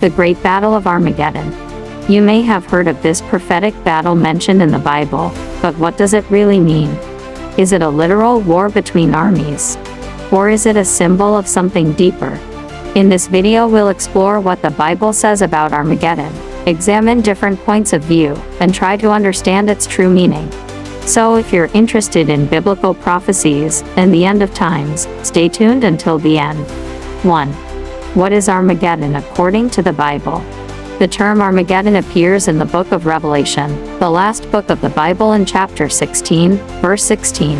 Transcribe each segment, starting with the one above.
The Great Battle of Armageddon. You may have heard of this prophetic battle mentioned in the Bible, but what does it really mean? Is it a literal war between armies? Or is it a symbol of something deeper? In this video we'll explore what the Bible says about Armageddon, examine different points of view, and try to understand its true meaning. So if you're interested in biblical prophecies and the end of times, stay tuned until the end. 1. What is Armageddon according to the Bible? The term Armageddon appears in the book of Revelation, the last book of the Bible, in chapter 16, verse 16.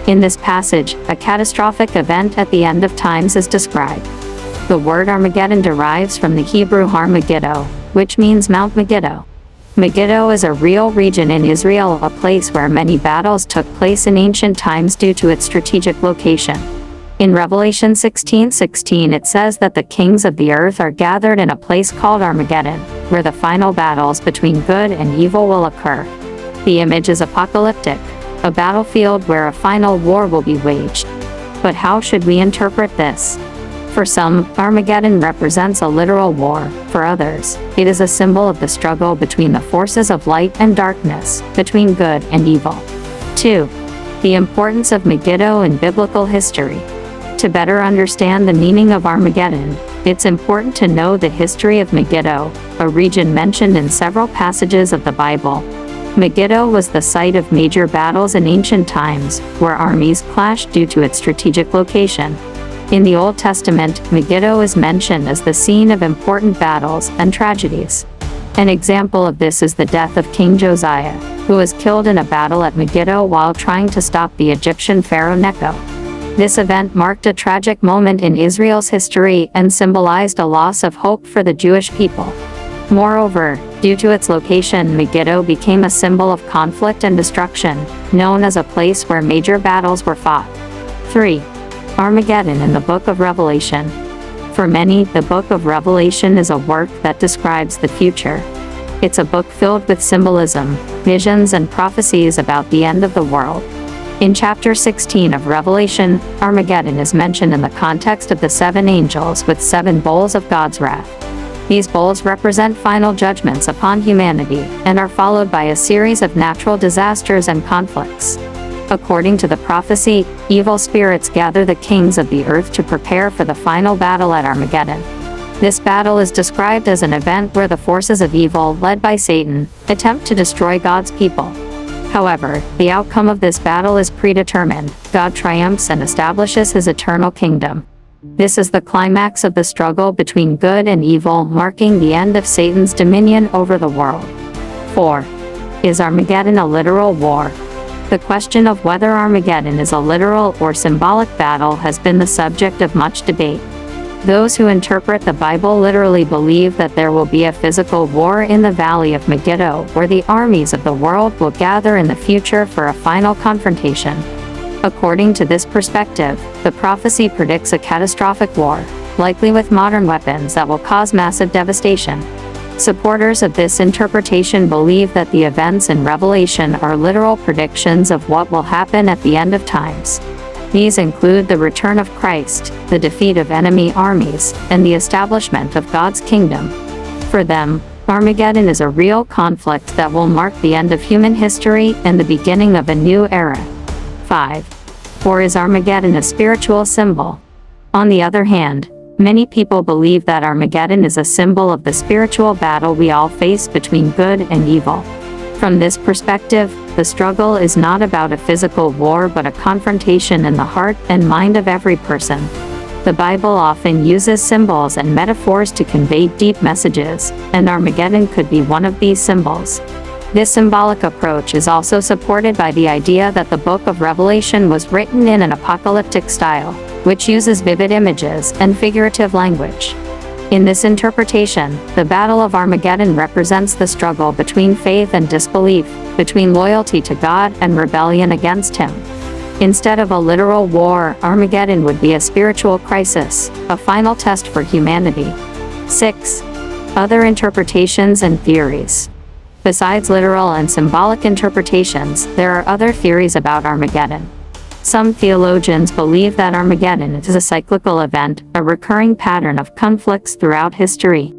In this passage, a catastrophic event at the end of times is described. The word Armageddon derives from the Hebrew Har Megiddo, which means Mount Megiddo. Megiddo is a real region in Israel, a place where many battles took place in ancient times due to its strategic location. In Revelation 16:16 it says that the kings of the earth are gathered in a place called Armageddon, where the final battles between good and evil will occur. The image is apocalyptic, a battlefield where a final war will be waged. But how should we interpret this? For some, Armageddon represents a literal war. For others, it is a symbol of the struggle between the forces of light and darkness, between good and evil. 2. The importance of Megiddo in biblical history. To better understand the meaning of Armageddon, it's important to know the history of Megiddo, a region mentioned in several passages of the Bible. Megiddo was the site of major battles in ancient times, where armies clashed due to its strategic location. In the Old Testament, Megiddo is mentioned as the scene of important battles and tragedies. An example of this is the death of King Josiah, who was killed in a battle at Megiddo while trying to stop the Egyptian pharaoh Necho. This event marked a tragic moment in Israel's history and symbolized a loss of hope for the Jewish people. Moreover, due to its location, Megiddo became a symbol of conflict and destruction, known as a place where major battles were fought. 3. Armageddon in the Book of Revelation. For many, the Book of Revelation is a work that describes the future. It's a book filled with symbolism, visions, and prophecies about the end of the world. In chapter 16 of Revelation, Armageddon is mentioned in the context of the 7 angels with 7 bowls of God's wrath. These bowls represent final judgments upon humanity and are followed by a series of natural disasters and conflicts. According to the prophecy, evil spirits gather the kings of the earth to prepare for the final battle at Armageddon. This battle is described as an event where the forces of evil, led by Satan, attempt to destroy God's people. However, the outcome of this battle is predetermined. God triumphs and establishes his eternal kingdom. This is the climax of the struggle between good and evil, marking the end of Satan's dominion over the world. 4. Is Armageddon a literal war? The question of whether Armageddon is a literal or symbolic battle has been the subject of much debate. Those who interpret the Bible literally believe that there will be a physical war in the Valley of Megiddo, where the armies of the world will gather in the future for a final confrontation. According to this perspective, the prophecy predicts a catastrophic war, likely with modern weapons that will cause massive devastation. Supporters of this interpretation believe that the events in Revelation are literal predictions of what will happen at the end of times. These include the return of Christ, the defeat of enemy armies, and the establishment of God's kingdom. For them, Armageddon is a real conflict that will mark the end of human history and the beginning of a new era. 5. Or is Armageddon a spiritual symbol? On the other hand, many people believe that Armageddon is a symbol of the spiritual battle we all face between good and evil. From this perspective, the struggle is not about a physical war but a confrontation in the heart and mind of every person. The Bible often uses symbols and metaphors to convey deep messages, and Armageddon could be one of these symbols. This symbolic approach is also supported by the idea that the Book of Revelation was written in an apocalyptic style, which uses vivid images and figurative language. In this interpretation, the Battle of Armageddon represents the struggle between faith and disbelief, between loyalty to God and rebellion against him. Instead of a literal war, Armageddon would be a spiritual crisis, a final test for humanity. 6. Other interpretations and theories. Besides literal and symbolic interpretations, there are other theories about Armageddon. Some theologians believe that Armageddon is a cyclical event, a recurring pattern of conflicts throughout history.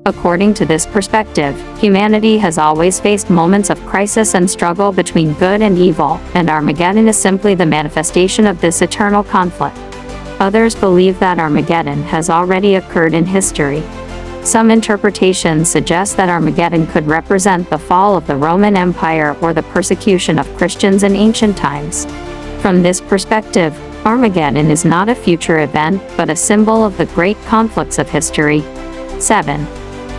According to this perspective, humanity has always faced moments of crisis and struggle between good and evil, and Armageddon is simply the manifestation of this eternal conflict. Others believe that Armageddon has already occurred in history. Some interpretations suggest that Armageddon could represent the fall of the Roman Empire or the persecution of Christians in ancient times. From this perspective, Armageddon is not a future event, but a symbol of the great conflicts of history. 7.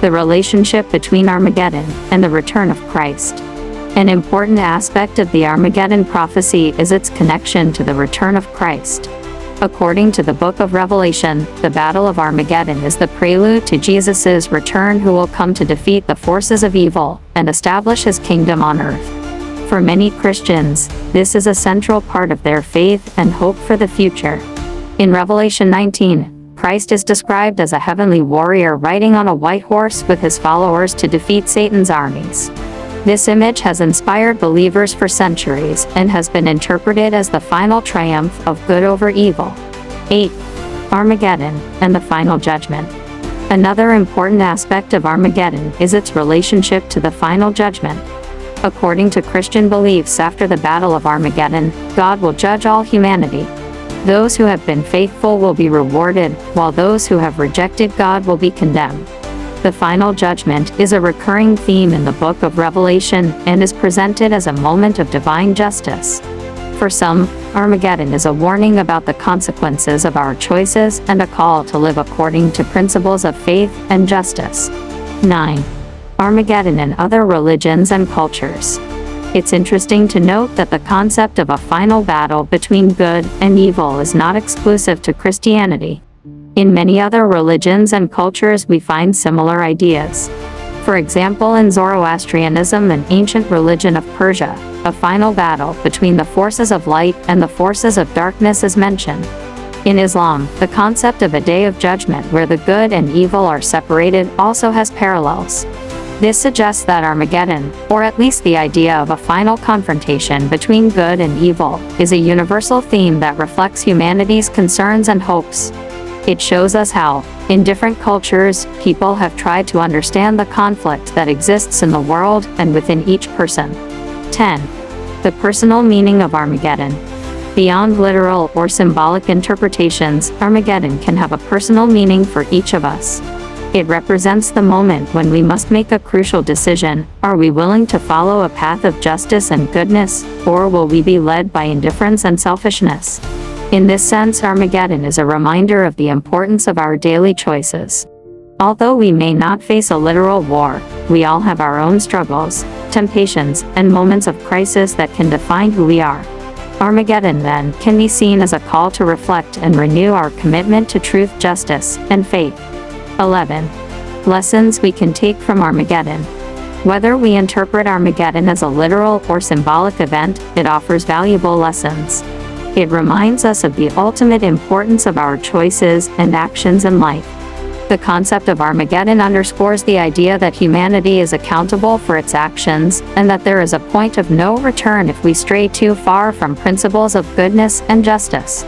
The relationship between Armageddon and the return of Christ. An important aspect of the Armageddon prophecy is its connection to the return of Christ. According to the book of Revelation, the Battle of Armageddon is the prelude to Jesus' return, who will come to defeat the forces of evil and establish his kingdom on earth. For many Christians, this is a central part of their faith and hope for the future. In Revelation 19, Christ is described as a heavenly warrior riding on a white horse with his followers to defeat Satan's armies. This image has inspired believers for centuries and has been interpreted as the final triumph of good over evil. 8. Armageddon and the final judgment. Another important aspect of Armageddon is its relationship to the final judgment. According to Christian beliefs, after the Battle of Armageddon, God will judge all humanity. Those who have been faithful will be rewarded, while those who have rejected God will be condemned. The final judgment is a recurring theme in the book of Revelation and is presented as a moment of divine justice. For some, Armageddon is a warning about the consequences of our choices and a call to live according to principles of faith and justice. 9. Armageddon in other religions and cultures. It's interesting to note that the concept of a final battle between good and evil is not exclusive to Christianity. In many other religions and cultures we find similar ideas. For example, in Zoroastrianism, an ancient religion of Persia, a final battle between the forces of light and the forces of darkness is mentioned. In Islam, the concept of a day of judgment where the good and evil are separated also has parallels. This suggests that Armageddon, or at least the idea of a final confrontation between good and evil, is a universal theme that reflects humanity's concerns and hopes. It shows us how, in different cultures, people have tried to understand the conflict that exists in the world and within each person. 10. The personal meaning of Armageddon. Beyond literal or symbolic interpretations, Armageddon can have a personal meaning for each of us. It represents the moment when we must make a crucial decision. Are we willing to follow a path of justice and goodness, or will we be led by indifference and selfishness? In this sense, Armageddon is a reminder of the importance of our daily choices. Although we may not face a literal war, we all have our own struggles, temptations, and moments of crisis that can define who we are. Armageddon, then, can be seen as a call to reflect and renew our commitment to truth, justice, and faith. 11. Lessons we can take from Armageddon. Whether we interpret Armageddon as a literal or symbolic event, it offers valuable lessons. It reminds us of the ultimate importance of our choices and actions in life. The concept of Armageddon underscores the idea that humanity is accountable for its actions, and that there is a point of no return if we stray too far from principles of goodness and justice.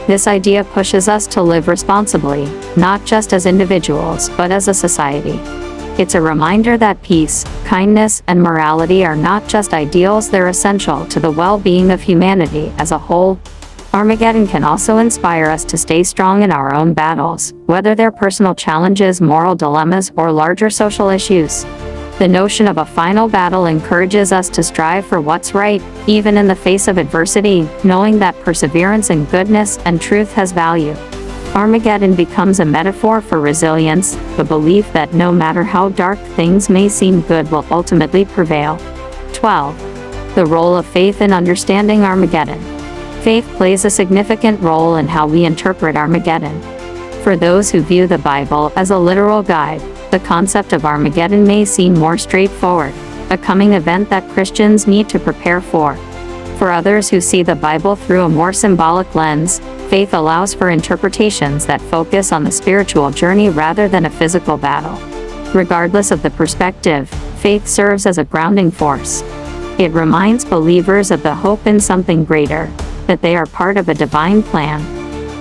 This idea pushes us to live responsibly, not just as individuals, but as a society. It's a reminder that peace, kindness, and morality are not just ideals, they're essential to the well-being of humanity as a whole. Armageddon can also inspire us to stay strong in our own battles, whether they're personal challenges, moral dilemmas, or larger social issues. The notion of a final battle encourages us to strive for what's right, even in the face of adversity, knowing that perseverance in goodness and truth has value. Armageddon becomes a metaphor for resilience, the belief that no matter how dark things may seem, good will ultimately prevail. 12. The role of faith in understanding Armageddon. Faith plays a significant role in how we interpret Armageddon. For those who view the Bible as a literal guide, the concept of Armageddon may seem more straightforward, a coming event that Christians need to prepare for. For others who see the Bible through a more symbolic lens, faith allows for interpretations that focus on the spiritual journey rather than a physical battle. Regardless of the perspective, faith serves as a grounding force. It reminds believers of the hope in something greater, that they are part of a divine plan.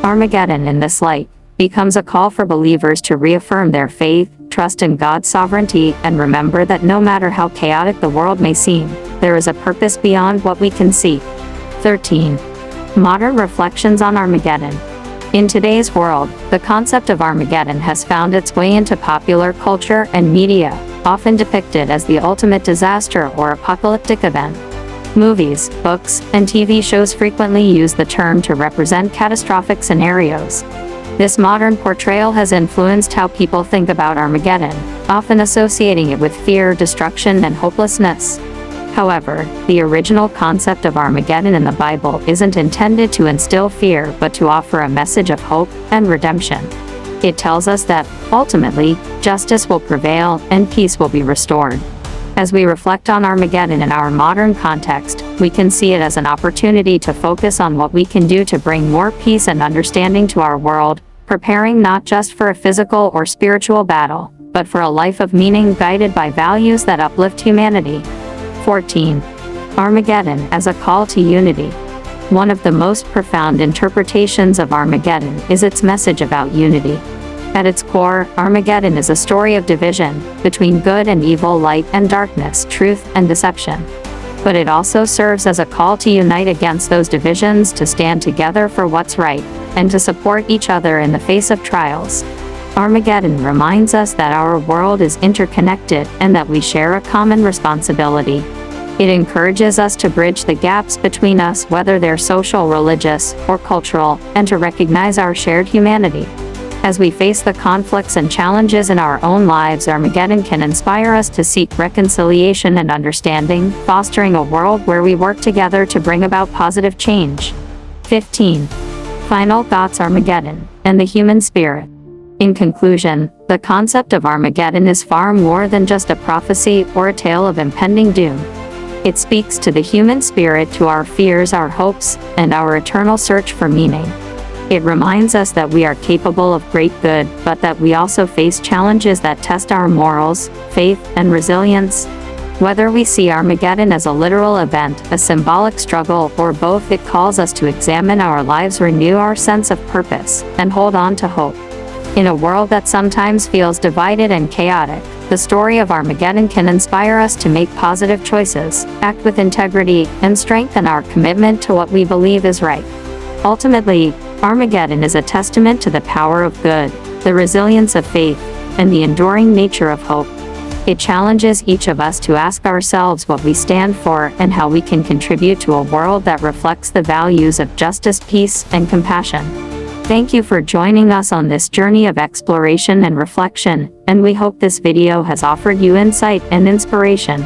Armageddon, in this light, becomes a call for believers to reaffirm their faith, trust in God's sovereignty and remember that no matter how chaotic the world may seem, there is a purpose beyond what we can see. 13. Modern reflections on Armageddon. In today's world, the concept of Armageddon has found its way into popular culture and media, often depicted as the ultimate disaster or apocalyptic event. Movies, books, and TV shows frequently use the term to represent catastrophic scenarios. This modern portrayal has influenced how people think about Armageddon, often associating it with fear, destruction, and hopelessness. However, the original concept of Armageddon in the Bible isn't intended to instill fear but to offer a message of hope and redemption. It tells us that, ultimately, justice will prevail and peace will be restored. As we reflect on Armageddon in our modern context, we can see it as an opportunity to focus on what we can do to bring more peace and understanding to our world, preparing not just for a physical or spiritual battle, but for a life of meaning guided by values that uplift humanity. 14. Armageddon as a call to unity. One of the most profound interpretations of Armageddon is its message about unity. At its core, Armageddon is a story of division, between good and evil, light and darkness, truth and deception. But it also serves as a call to unite against those divisions, to stand together for what's right, and to support each other in the face of trials. Armageddon reminds us that our world is interconnected and that we share a common responsibility. It encourages us to bridge the gaps between us, whether they're social, religious, or cultural, and to recognize our shared humanity. As we face the conflicts and challenges in our own lives, Armageddon can inspire us to seek reconciliation and understanding, fostering a world where we work together to bring about positive change. 15. Final thoughts: Armageddon and the human spirit. In conclusion, the concept of Armageddon is far more than just a prophecy or a tale of impending doom. It speaks to the human spirit, to our fears, our hopes, and our eternal search for meaning. It reminds us that we are capable of great good, but that we also face challenges that test our morals, faith, and resilience. Whether we see Armageddon as a literal event, a symbolic struggle, or both, it calls us to examine our lives, renew our sense of purpose, and hold on to hope. In a world that sometimes feels divided and chaotic, the story of Armageddon can inspire us to make positive choices, act with integrity, and strengthen our commitment to what we believe is right. Ultimately, Armageddon is a testament to the power of good, the resilience of faith, and the enduring nature of hope. It challenges each of us to ask ourselves what we stand for and how we can contribute to a world that reflects the values of justice, peace, and compassion. Thank you for joining us on this journey of exploration and reflection, and we hope this video has offered you insight and inspiration.